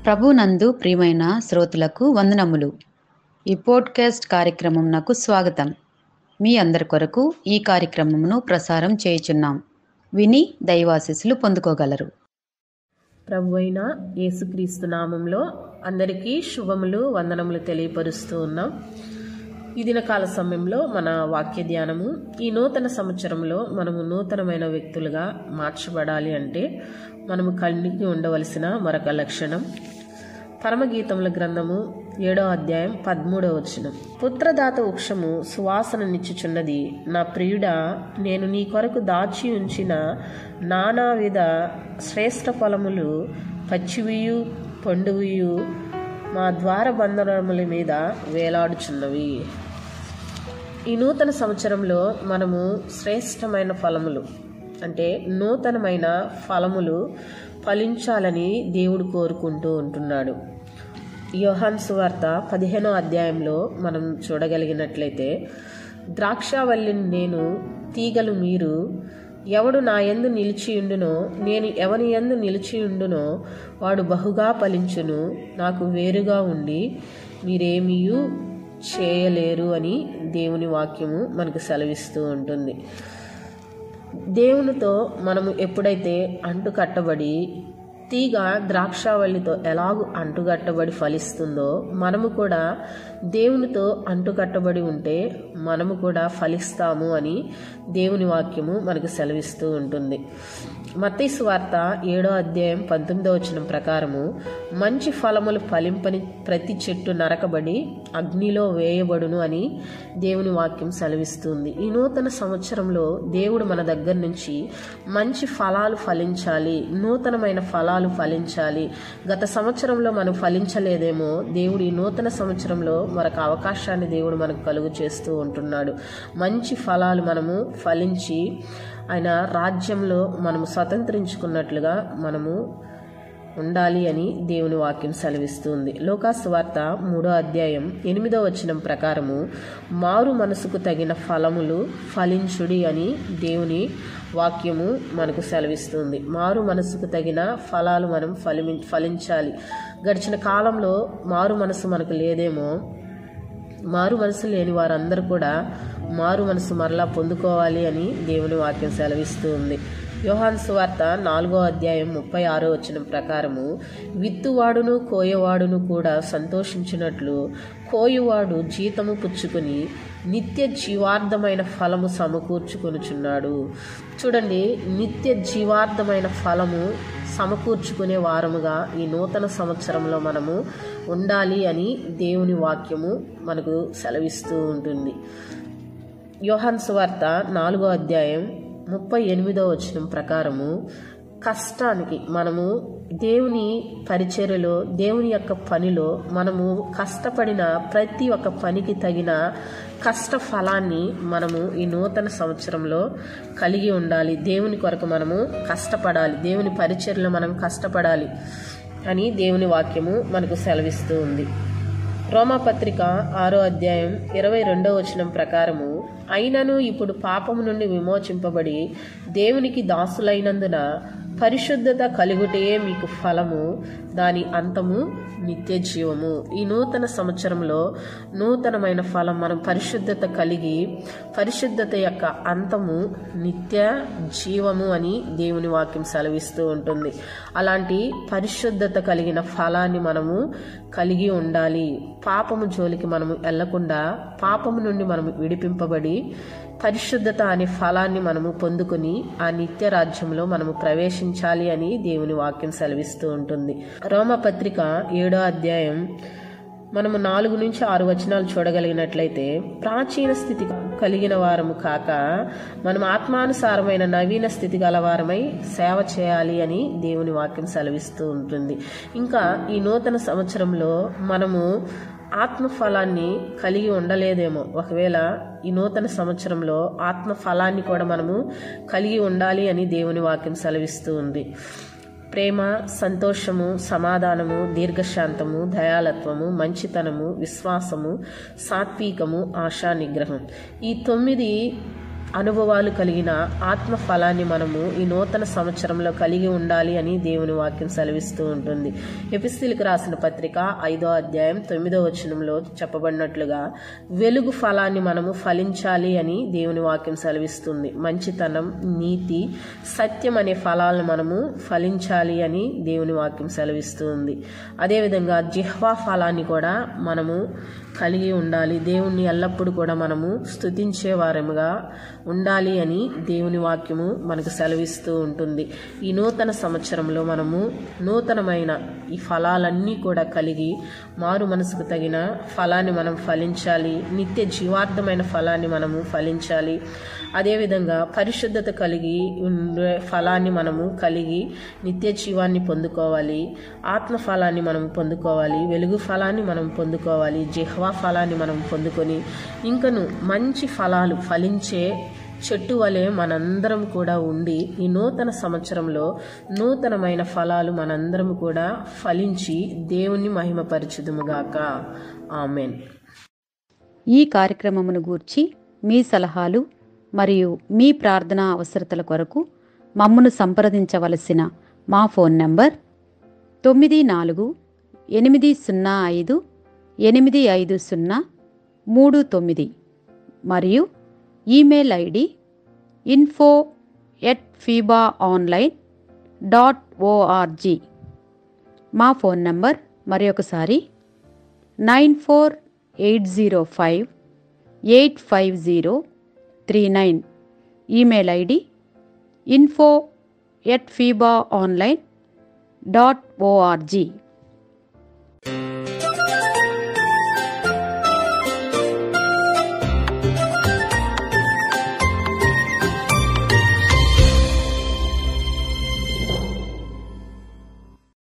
ప్రభునందు ప్రియమైన శ్రోతలకు వందనములు. ఈ పోడ్కాస్ట్ కార్యక్రమం నాకు స్వాగతం. మీ అందరి కొరకు ఈ కార్యక్రమమును ప్రసారం చేయుచున్నాం. విని దైవాశీస్సులు పొందుకోగలరు. ప్రభువైన యేసుక్రీస్తు నామంలో అందరికీ శుభములు, వందనములు తెలియపరుస్తూ ఉన్నాం. ఈ దినకాల సమయంలో మన వాక్య ధ్యానము, ఈ నూతన సంవత్సరంలో మనము నూతనమైన వ్యక్తులుగా మార్చబడాలి అంటే మనము కలిగి ఉండవలసిన మరొక లక్షణం. పరమగీతముల గ్రంథము 7వ అధ్యాయం 13వ వచనం. పుత్రదాత వృక్షము సువాసన నిచ్చుచున్నది, నా ప్రియుడా, నేను నీ కొరకు దాచి ఉంచిన నానావిధ శ్రేష్ఠ ఫలములు పచ్చివియు పండువియు మా ద్వార బంధనముల మీద వేలాడుచున్నవి. ఈ నూతన సంవత్సరంలో మనము శ్రేష్టమైన ఫలములు అంటే నూతనమైన ఫలములు ఫలించాలని దేవుడు కోరుకుంటూ ఉంటున్నాడు. యోహాను సువార్త 15వ అధ్యాయంలో మనం చూడగలిగినట్లయితే, ద్రాక్షావల్లిని నేను, తీగలు మీరు, ఎవడు నా యందు నిలిచియుండునో, నేను ఎవని యందు నిలిచియుండునో వాడు బహుగా ఫలించును, నాకు వేరుగా ఉండి మీరేమీయూ చేయలేరు అని దేవుని వాక్యము మనకు సెలవిస్తూ ఉంటుంది. దేవునితో మనము ఎప్పుడైతే అంటుకట్టబడి, తీగ ద్రాక్షావల్లితో ఎలాగూ అంటుకట్టబడి ఫలిస్తుందో, మనము కూడా దేవునితో అంటుకట్టబడి ఉంటే మనము కూడా ఫలిస్తాము అని దేవుని వాక్యము మనకు సెలవిస్తూ ఉంటుంది. మత్తయి సువార్త 7వ అధ్యాయం 19వ వచనం ప్రకారము, మంచి ఫలములు ఫలింపని ప్రతి చెట్టు నరకబడి అగ్నిలో వేయబడును అని దేవుని వాక్యం సెలవిస్తుంది. ఈ నూతన సంవత్సరంలో దేవుడు మన దగ్గర నుంచి మంచి ఫలాలు ఫలించాలి, నూతనమైన ఫలాలు ఫలించాలి. గత సంవత్సరంలో మనం ఫలించలేదేమో, దేవుడు ఈ నూతన సంవత్సరంలో మరొక అవకాశాన్ని దేవుడు మనకు కలుగు చేస్తూ ఉంటున్నాడు. మంచి ఫలాలు మనము ఫలించి ఆయన రాజ్యంలో మనము స్వతంత్రించుకున్నట్లుగా మనము ఉండాలి అని దేవుని వాక్యం సెలవిస్తుంది. లోకాసు వార్త 3వ అధ్యాయం 8వ వచనం ప్రకారము, మారు మనసుకు తగిన ఫలములు ఫలించుడి అని దేవుని వాక్యము మనకు సెలవిస్తుంది. మారు మనసుకు తగిన ఫలాలు మనం ఫలించాలి. గడిచిన కాలంలో మారు మనసు మనకు లేదేమో, మారు మనసు లేని వారందరూ కూడా మారు మనసు మరలా పొందుకోవాలి అని దేవుని వాక్యం సెలవిస్తూ ఉంది. యోహాను సువార్త 4వ అధ్యాయం 36వ వచనం ప్రకారము, విత్తువాడును కోయవాడును కూడా సంతోషించినట్లు కోయువాడు జీతము పుచ్చుకొని నిత్య జీవార్థమైన ఫలము సమకూర్చుకొనుచున్నాడు. చూడండి, నిత్య జీవార్థమైన ఫలము సమకూర్చుకునే వారముగా ఈ నూతన సంవత్సరంలో మనము ఉండాలి అని దేవుని వాక్యము మనకు సెలవిస్తూ ఉంటుంది. యోహాను సువార్త 4వ అధ్యాయం 38వ వచనం ప్రకారము, కష్టానికి మనము దేవుని పరిచర్యలో, దేవుని యొక్క పనిలో మనము కష్టపడిన ప్రతి ఒక్క పనికి తగిన కష్ట ఫలాన్ని మనము ఈ నూతన సంవత్సరంలో కలిగి ఉండాలి. దేవుని కొరకు మనము కష్టపడాలి, దేవుని పరిచర్యలో మనం కష్టపడాలి అని దేవుని వాక్యము మనకు సెలవిస్తూ ఉంది. రోమాపత్రిక 6వ అధ్యాయం 22వ వచనం ప్రకారము, అయినను ఇప్పుడు పాపము నుండి విమోచింపబడి దేవునికి దాసులైనందున పరిశుద్ధత కలుగుటయే మీకు ఫలము, దాని అంతము నిత్య జీవము. ఈ నూతన సంవత్సరంలో నూతనమైన ఫలం మనం పరిశుద్ధత కలిగి, పరిశుద్ధత యొక్క అంతము నిత్య జీవము అని దేవుని వాక్యం సెలవిస్తూ ఉంటుంది. అలాంటి పరిశుద్ధత కలిగిన ఫలాన్ని మనము కలిగి ఉండాలి. పాపము జోలికి మనము వెళ్లకుండా, పాపము నుండి మనము విడిపింపబడి పరిశుద్ధత అనే ఫలాన్ని మనము పొందుకుని ఆ నిత్య రాజ్యంలో మనము ప్రవేశించాలి అని దేవుని వాక్యం సెలవిస్తూ ఉంటుంది. రోమపత్రిక 7వ అధ్యాయం మనము 4 నుంచి 6 వచనాలు చూడగలిగినట్లయితే, ప్రాచీన స్థితి కలిగిన వారము కాక మనం ఆత్మానుసారమైన నవీన స్థితి గలవారమై సేవ చేయాలి అని దేవుని వాక్యం సెలవిస్తూ ఉంటుంది. ఇంకా ఈ నూతన సంవత్సరంలో మనము ఆత్మఫలాన్ని కలిగి ఉండలేదేమో, ఒకవేళ ఈ నూతన సంవత్సరంలో ఆత్మఫలాన్ని కూడా మనము కలిగి ఉండాలి అని దేవుని వాక్యం సెలవిస్తూ ఉంది. ప్రేమ, సంతోషము, సమాధానము, దీర్ఘశాంతము, దయాళత్వము, మంచితనము, విశ్వాసము, సాత్వికము, ఆశా నిగ్రహం. ఈ 9 అనుభవాలు కలిగిన ఆత్మ ఫలాన్ని మనము ఈ నూతన సంవత్సరంలో కలిగి ఉండాలి అని దేవుని వాక్యం సెలవిస్తూ ఉంటుంది. ఎఫెసీయులకు రాసిన పత్రిక 5వ అధ్యాయం 9వ వచనంలో చెప్పబడినట్లుగా వెలుగు ఫలాన్ని మనము ఫలించాలి అని దేవుని వాక్యం సెలవిస్తుంది. మంచితనం, నీతి, సత్యం అనే ఫలాలను మనము ఫలించాలి అని దేవుని వాక్యం సెలవిస్తుంది. అదేవిధంగా జిహ్వా ఫలాన్ని కూడా మనము కలిగి ఉండాలి. దేవుణ్ణి ఎల్లప్పుడూ కూడా మనము స్తుతించే వారముగా ఉండాలి అని దేవుని వాక్యము మనకు సెలవిస్తూ ఉంటుంది. ఈ నూతన సంవత్సరంలో మనము నూతనమైన ఈ ఫలాలన్నీ కూడా కలిగి మారు మనసుకు తగిన ఫలాన్ని మనం ఫలించాలి. నిత్య జీవార్థమైన ఫలాన్ని మనము ఫలించాలి. అదేవిధంగా పరిశుద్ధత కలిగి ఉండే ఫలాన్ని మనము కలిగి నిత్య జీవాన్ని పొందుకోవాలి. ఆత్మ ఫలాన్ని మనం పొందుకోవాలి. వెలుగు ఫలాన్ని మనం పొందుకోవాలి. జిహ్వా ఫలాన్ని మనం పొందుకొని ఇంకను మంచి ఫలాలు ఫలించే చెట్టు వలె మనందరం కూడా ఉండి ఈ నూతన సంవత్సరంలో నూతనమైన ఫలాలు మనందరం కూడా ఫలించి దేవుణ్ణి మహిమపరచుదుముగాక. ఆమెన్. ఈ కార్యక్రమమును గూర్చి మీ సలహాలు మరియు మీ ప్రార్థనా అవసరతల కొరకు మమ్మను సంప్రదించవలసిన మా ఫోన్ నంబర్ 9485508539 మరియు ఈమెయిల్ ఐడి info@fibaonline.org. మా ఫోన్ నంబర్ మరొకసారి 9480585039. Email ID info@fibaonline.org.